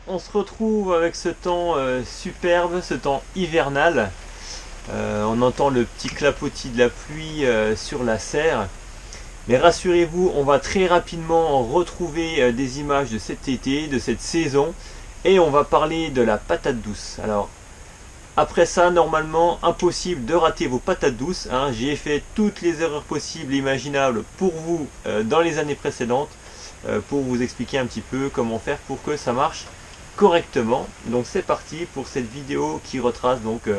On se retrouve avec ce temps superbe, ce temps hivernal. On entend le petit clapotis de la pluie sur la serre. Mais rassurez-vous, on va très rapidement retrouver des images de cet été, de cette saison. Et on va parler de la patate douce. Alors, après ça, normalement, impossible de rater vos patates douces, hein. J'ai fait toutes les erreurs possibles et imaginables pour vous dans les années précédentes. Pour vous expliquer un petit peu comment faire pour que ça marche correctement. Donc c'est parti pour cette vidéo qui retrace donc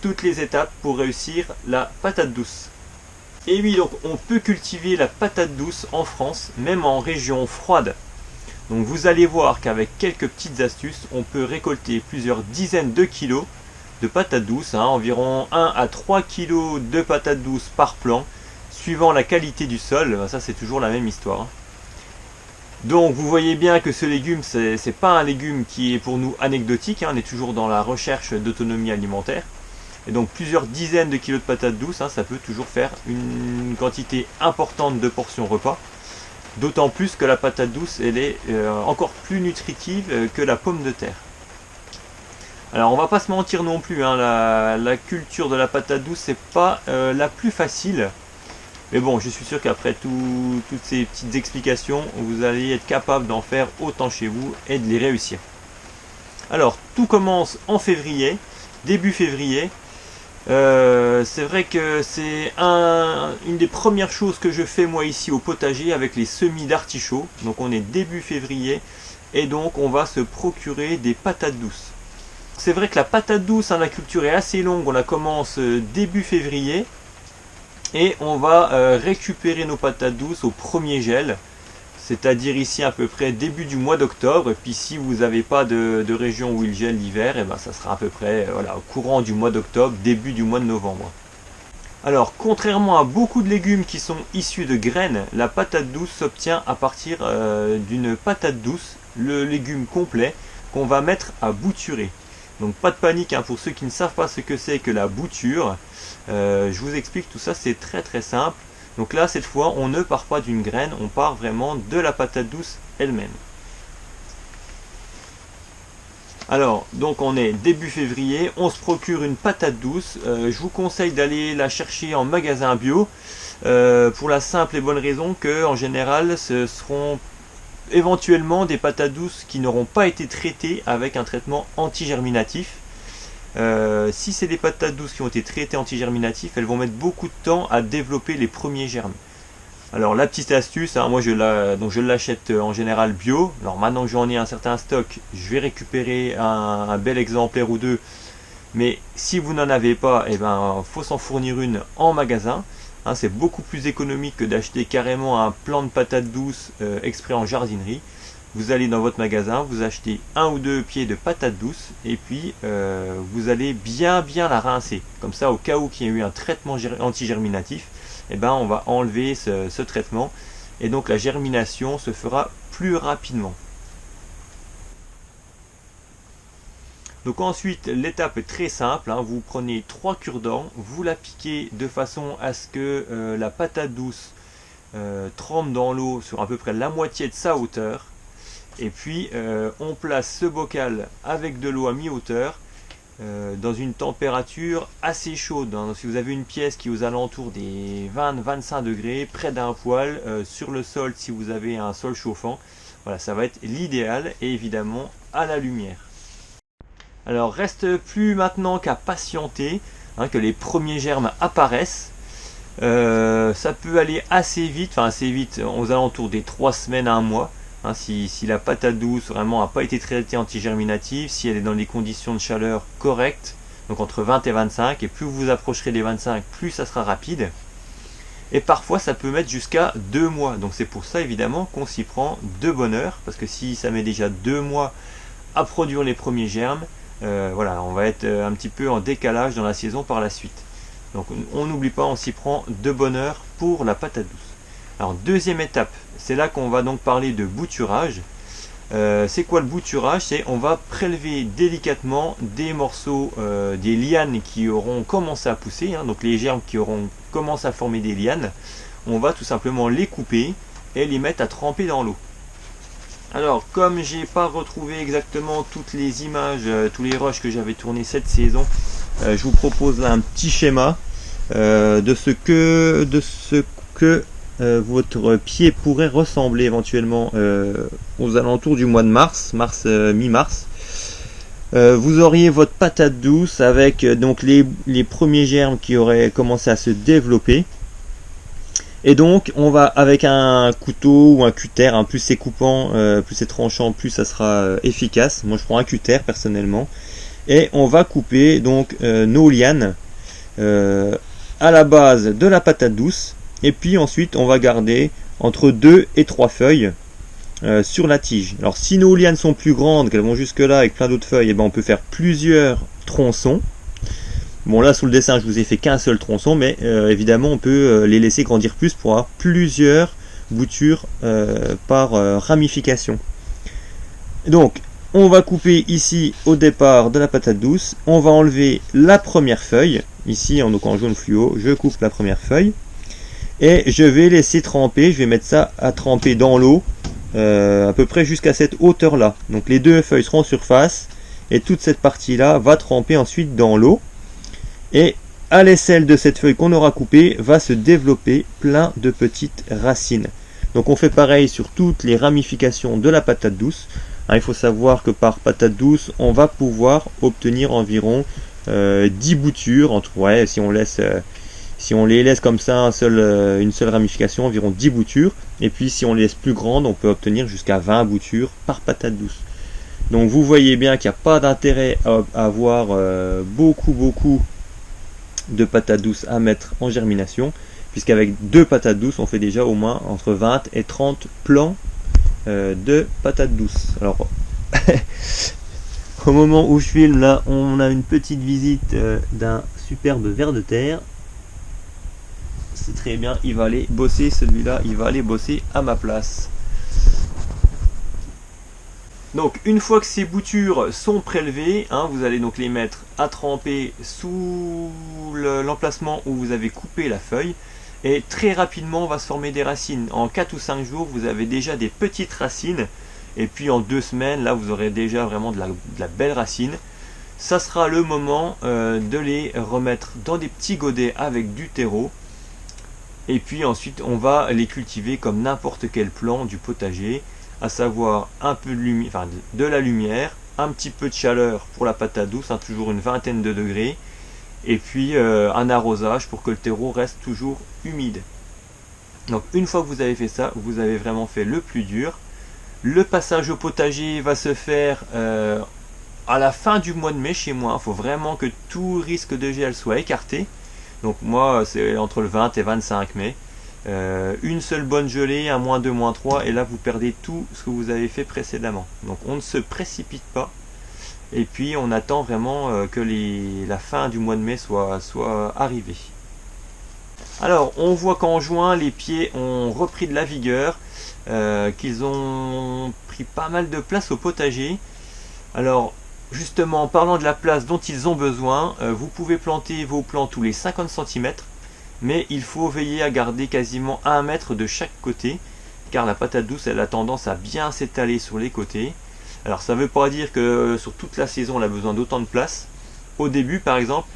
toutes les étapes pour réussir la patate douce. Et oui, donc on peut cultiver la patate douce en France, même en région froide. Donc vous allez voir qu'avec quelques petites astuces, on peut récolter plusieurs dizaines de kilos de patates douces, hein, environ 1 à 3 kilos de patates douces par plant, suivant la qualité du sol. Ça c'est toujours la même histoire. Donc vous voyez bien que ce légume, c'est pas un légume qui est pour nous anecdotique, hein, on est toujours dans la recherche d'autonomie alimentaire. Et donc plusieurs dizaines de kilos de patates douces, hein, ça peut toujours faire une quantité importante de portions repas. D'autant plus que la patate douce, elle est encore plus nutritive que la pomme de terre. Alors on va pas se mentir non plus, hein, la culture de la patate douce, c'est pas la plus facile. Mais bon, je suis sûr qu'après toutes ces petites explications, vous allez être capable d'en faire autant chez vous et de les réussir. Alors, tout commence en février, début février. C'est vrai que c'est une des premières choses que je fais moi ici au potager avec les semis d'artichaut. Donc on est début février et donc on va se procurer des patates douces. C'est vrai que la patate douce, hein, la culture est assez longue, on la commence début février. Et on va récupérer nos patates douces au premier gel, c'est-à-dire ici à peu près début du mois d'octobre. Et puis si vous n'avez pas de région où il gèle l'hiver, et ben ça sera à peu près voilà, au courant du mois d'octobre, début du mois de novembre. Alors contrairement à beaucoup de légumes qui sont issus de graines, la patate douce s'obtient à partir d'une patate douce, le légume complet, qu'on va mettre à bouturer. Donc pas de panique, hein, pour ceux qui ne savent pas ce que c'est que la bouture. Je vous explique tout ça, c'est très très simple. Donc là cette fois on ne part pas d'une graine, on part vraiment de la patate douce elle-même. Alors donc on est début février, on se procure une patate douce. Je vous conseille d'aller la chercher en magasin bio pour la simple et bonne raison que en général ce seront éventuellement des patates douces qui n'auront pas été traitées avec un traitement antigerminatif. Si c'est des patates douces qui ont été traitées antigerminatifs, elles vont mettre beaucoup de temps à développer les premiers germes. Alors la petite astuce, hein, moi je l'achète en général bio. Alors maintenant que j'en ai un certain stock, je vais récupérer un bel exemplaire ou deux. Mais si vous n'en avez pas, eh ben faut s'en fournir une en magasin. Hein, c'est beaucoup plus économique que d'acheter carrément un plant de patates douces exprès en jardinerie. Vous allez dans votre magasin, vous achetez un ou deux pieds de patates douces et puis vous allez bien la rincer. Comme ça, au cas où il y a eu un traitement antigerminatif, eh ben, on va enlever ce traitement et donc la germination se fera plus rapidement. Donc ensuite, l'étape est très simple, hein. Vous prenez 3 cure-dents, vous la piquez de façon à ce que la patate douce trempe dans l'eau sur à peu près la moitié de sa hauteur. Et puis on place ce bocal avec de l'eau à mi-hauteur dans une température assez chaude, hein. Si vous avez une pièce qui est aux alentours des 20-25 degrés, près d'un poêle, sur le sol si vous avez un sol chauffant, voilà, ça va être l'idéal et évidemment à la lumière. Alors reste plus maintenant qu'à patienter, hein, que les premiers germes apparaissent. Ça peut aller assez vite, aux alentours des 3 semaines à 1 mois. Hein, si la patate douce vraiment n'a pas été traitée antigerminative, si elle est dans des conditions de chaleur correctes, donc entre 20 et 25, et plus vous vous approcherez des 25, plus ça sera rapide. Et parfois ça peut mettre jusqu'à 2 mois, donc c'est pour ça évidemment qu'on s'y prend de bonne heure, parce que si ça met déjà 2 mois à produire les premiers germes, voilà, on va être un petit peu en décalage dans la saison par la suite. Donc on n'oublie pas, on s'y prend de bonne heure pour la patate douce. Alors deuxième étape, c'est là qu'on va donc parler de bouturage. C'est quoi le bouturage? C'est on va prélever délicatement des morceaux, des lianes qui auront commencé à pousser, hein, donc les germes qui auront commencé à former des lianes. On va tout simplement les couper et les mettre à tremper dans l'eau. Alors, comme j'ai pas retrouvé exactement toutes les images, tous les rushs que j'avais tournés cette saison, je vous propose là un petit schéma de ce que votre pied pourrait ressembler éventuellement aux alentours du mois de mars, mi-mars. Vous auriez votre patate douce avec donc les premiers germes qui auraient commencé à se développer. Et donc on va avec un couteau ou un cutter, hein, plus c'est coupant, plus c'est tranchant, plus ça sera efficace. Moi je prends un cutter personnellement. Et on va couper donc nos lianes à la base de la patate douce. Et puis ensuite on va garder entre 2 et 3 feuilles sur la tige. Alors si nos lianes sont plus grandes, qu'elles vont jusque là avec plein d'autres feuilles, et ben on peut faire plusieurs tronçons. Bon là sous le dessin je vous ai fait qu'un seul tronçon, mais évidemment on peut les laisser grandir plus pour avoir plusieurs boutures par ramification. Donc on va couper ici au départ de la patate douce, on va enlever la première feuille, ici en jaune fluo, je coupe la première feuille, et je vais laisser tremper, je vais mettre ça à tremper dans l'eau, à peu près jusqu'à cette hauteur là. Donc les deux feuilles seront en surface, et toute cette partie là va tremper ensuite dans l'eau. Et à l'aisselle de cette feuille qu'on aura coupée va se développer plein de petites racines. Donc on fait pareil sur toutes les ramifications de la patate douce. Il faut savoir que par patate douce on va pouvoir obtenir environ 10 boutures, si on les laisse comme ça une seule ramification, environ 10 boutures. Et puis si on les laisse plus grandes, on peut obtenir jusqu'à 20 boutures par patate douce. Donc vous voyez bien qu'il n'y a pas d'intérêt à avoir beaucoup de patates douces à mettre en germination, puisqu'avec 2 patates douces on fait déjà au moins entre 20 et 30 plants de patates douces. Alors au moment où je filme là, on a une petite visite d'un superbe ver de terre. C'est très bien, il va aller bosser, celui-là il va aller bosser à ma place. Donc une fois que ces boutures sont prélevées, vous allez donc les mettre à tremper sous l'emplacement où vous avez coupé la feuille, et très rapidement va se former des racines. En 4 ou 5 jours vous avez déjà des petites racines, et puis en 2 semaines là vous aurez déjà vraiment de la belle racine. Ça sera le moment de les remettre dans des petits godets avec du terreau, et puis ensuite on va les cultiver comme n'importe quel plant du potager, à savoir un peu de la lumière, un petit peu de chaleur pour la patate douce, toujours une vingtaine de degrés, et puis un arrosage pour que le terreau reste toujours humide. Donc une fois que vous avez fait ça, vous avez vraiment fait le plus dur. Le passage au potager va se faire à la fin du mois de mai chez moi. Il faut vraiment que tout risque de gel soit écarté. Donc moi c'est entre le 20 et 25 mai. Une seule bonne gelée, un -2, -3, et là vous perdez tout ce que vous avez fait précédemment. Donc on ne se précipite pas, et puis on attend vraiment que la fin du mois de mai soit arrivée. Alors on voit qu'en juin les pieds ont repris de la vigueur, qu'ils ont pris pas mal de place au potager. Alors justement, en parlant de la place dont ils ont besoin, vous pouvez planter vos plants tous les 50 cm, mais il faut veiller à garder quasiment 1 mètre de chaque côté, car la patate douce elle a tendance à bien s'étaler sur les côtés. Alors ça ne veut pas dire que sur toute la saison elle a besoin d'autant de place. Au début par exemple,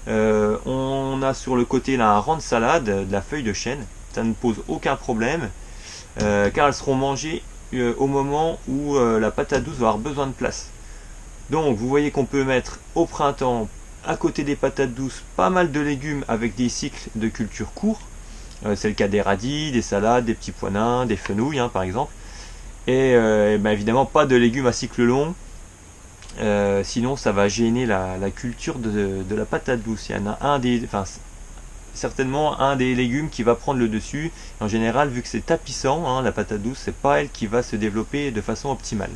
on a sur le côté là un rang de salade, de la feuille de chêne. Ça ne pose aucun problème, car elles seront mangées au moment où la patate douce va avoir besoin de place. Donc vous voyez qu'on peut mettre au printemps, à côté des patates douces, pas mal de légumes avec des cycles de culture courts. C'est le cas des radis, des salades, des petits pois nains, des fenouilles par exemple. Et évidemment pas de légumes à cycle long, sinon ça va gêner la culture de la patate douce. Il y en a certainement un des légumes qui va prendre le dessus. En général, vu que c'est tapissant, la patate douce, c'est pas elle qui va se développer de façon optimale.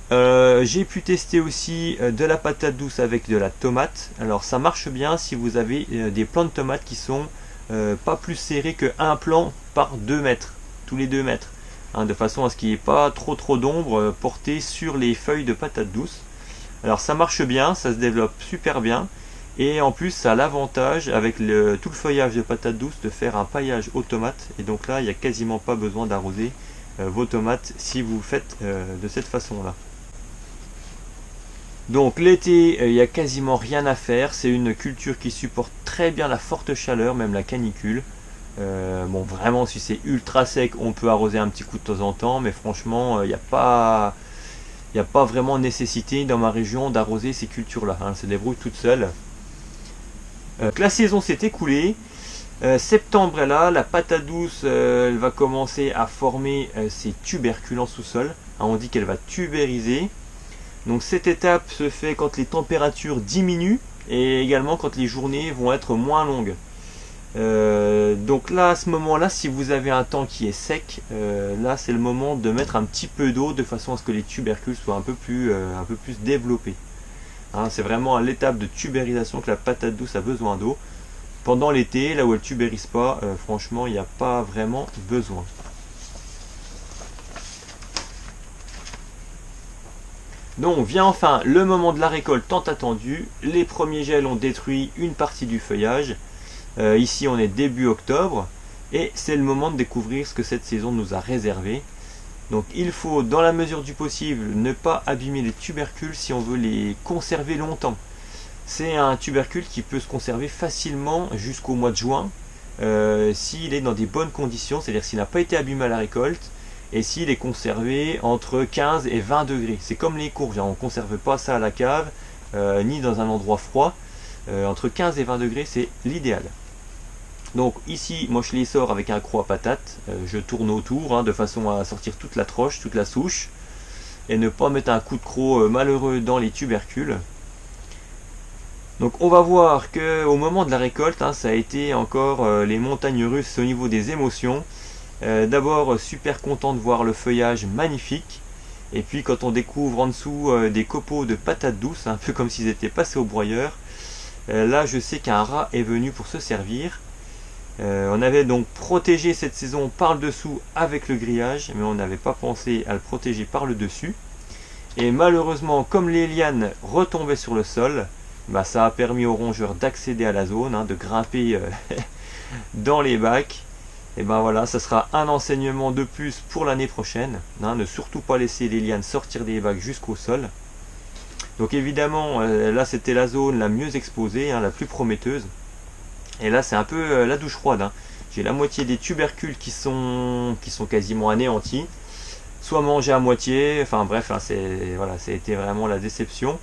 J'ai pu tester aussi de la patate douce avec de la tomate. Alors ça marche bien si vous avez des plants de tomates qui sont pas plus serrés que un plant par 2 mètres, tous les 2 mètres, de façon à ce qu'il n'y ait pas trop d'ombre portée sur les feuilles de patate douce. Alors ça marche bien, ça se développe super bien, et en plus ça a l'avantage avec tout le feuillage de patate douce de faire un paillage aux tomates, et donc là il n'y a quasiment pas besoin d'arroser vos tomates si vous faites de cette façon-là. Donc l'été, il n'y a quasiment rien à faire. C'est une culture qui supporte très bien la forte chaleur, même la canicule. Bon, vraiment, si c'est ultra sec, on peut arroser un petit coup de temps en temps, mais franchement, il n'y a pas vraiment nécessité dans ma région d'arroser ces cultures-là. Elles se débrouillent toutes seules. La saison s'est écoulée. Septembre est là, la patate douce elle va commencer à former ses tubercules en sous-sol. On dit qu'elle va tubériser. Donc cette étape se fait quand les températures diminuent et également quand les journées vont être moins longues. Donc là, à ce moment-là, si vous avez un temps qui est sec, là c'est le moment de mettre un petit peu d'eau de façon à ce que les tubercules soient un peu plus développés. Hein, c'est vraiment à l'étape de tubérisation que la patate douce a besoin d'eau. Pendant l'été, là où elle tubérise pas, franchement, il n'y a pas vraiment besoin. Donc vient enfin le moment de la récolte tant attendu. Les premiers gels ont détruit une partie du feuillage. Ici on est début octobre et c'est le moment de découvrir ce que cette saison nous a réservé. Donc il faut dans la mesure du possible ne pas abîmer les tubercules si on veut les conserver longtemps. C'est un tubercule qui peut se conserver facilement jusqu'au mois de juin s'il est dans des bonnes conditions, c'est-à-dire s'il n'a pas été abîmé à la récolte et s'il est conservé entre 15 et 20 degrés. C'est comme les courges, on ne conserve pas ça à la cave ni dans un endroit froid. Entre 15 et 20 degrés c'est l'idéal. Donc ici moi je les sors avec un croc à patate, je tourne autour de façon à sortir toute la troche, toute la souche et ne pas mettre un coup de croc malheureux dans les tubercules. Donc on va voir que au moment de la récolte, ça a été encore les montagnes russes au niveau des émotions. D'abord super content de voir le feuillage magnifique. Et puis quand on découvre en dessous des copeaux de patates douces, un peu comme s'ils étaient passés au broyeur, là je sais qu'un rat est venu pour se servir. On avait donc protégé cette saison par le dessous avec le grillage, mais on n'avait pas pensé à le protéger par le dessus. Et malheureusement, comme les lianes retombaient sur le sol, ça a permis aux rongeurs d'accéder à la zone, de grimper dans les bacs. Et voilà, ça sera un enseignement de plus pour l'année prochaine. Ne surtout pas laisser les lianes sortir des bacs jusqu'au sol. Donc évidemment, là c'était la zone la mieux exposée, la plus prometteuse. Et là c'est un peu la douche froide. J'ai la moitié des tubercules qui sont quasiment anéantis, soit mangés à moitié, enfin bref, ça a été vraiment la déception.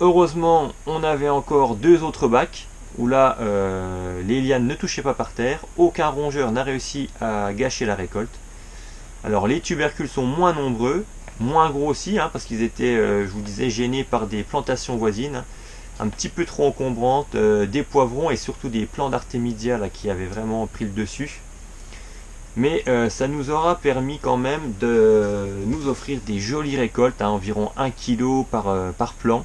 Heureusement, on avait encore deux autres bacs où là les lianes ne touchaient pas par terre, aucun rongeur n'a réussi à gâcher la récolte. Alors les tubercules sont moins nombreux, moins gros aussi, parce qu'ils étaient, je vous disais, gênés par des plantations voisines, un petit peu trop encombrantes, des poivrons et surtout des plants d'artémisia là, qui avaient vraiment pris le dessus. Mais ça nous aura permis quand même de nous offrir des jolies récoltes, environ 1 kg par plant.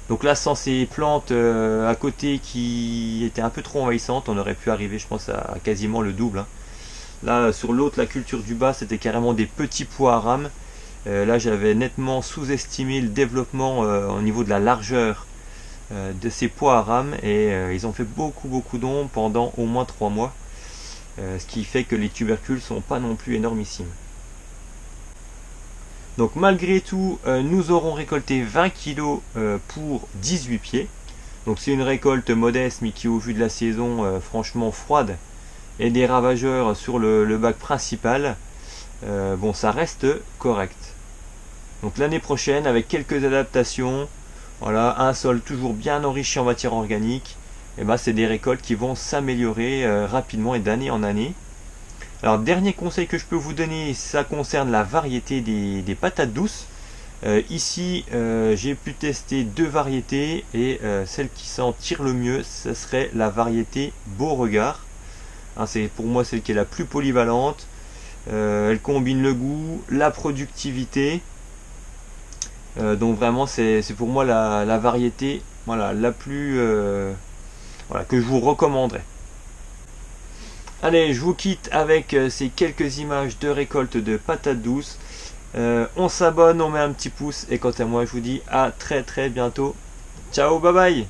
Donc là, sans ces plantes à côté qui étaient un peu trop envahissantes, on aurait pu arriver, je pense, à quasiment le double. Là, sur l'autre, la culture du bas, c'était carrément des petits pois à rames. Là, j'avais nettement sous-estimé le développement au niveau de la largeur de ces pois à rames. Et ils ont fait beaucoup d'ombre pendant au moins 3 mois. Ce qui fait que les tubercules ne sont pas non plus énormissimes. Donc malgré tout, nous aurons récolté 20 kg pour 18 pieds. Donc c'est une récolte modeste, mais qui au vu de la saison franchement froide et des ravageurs sur le bac principal, bon ça reste correct. Donc l'année prochaine, avec quelques adaptations, voilà, un sol toujours bien enrichi en matière organique, et c'est des récoltes qui vont s'améliorer rapidement et d'année en année. Alors dernier conseil que je peux vous donner, ça concerne la variété des patates douces. Ici j'ai pu tester 2 variétés et celle qui s'en tire le mieux, ce serait la variété Beauregard. C'est pour moi celle qui est la plus polyvalente. Elle combine le goût, la productivité. Donc vraiment c'est pour moi la variété la plus que je vous recommanderais. Allez, je vous quitte avec ces quelques images de récolte de patates douces. On s'abonne, on met un petit pouce et quant à moi je vous dis à très bientôt. Ciao, bye bye.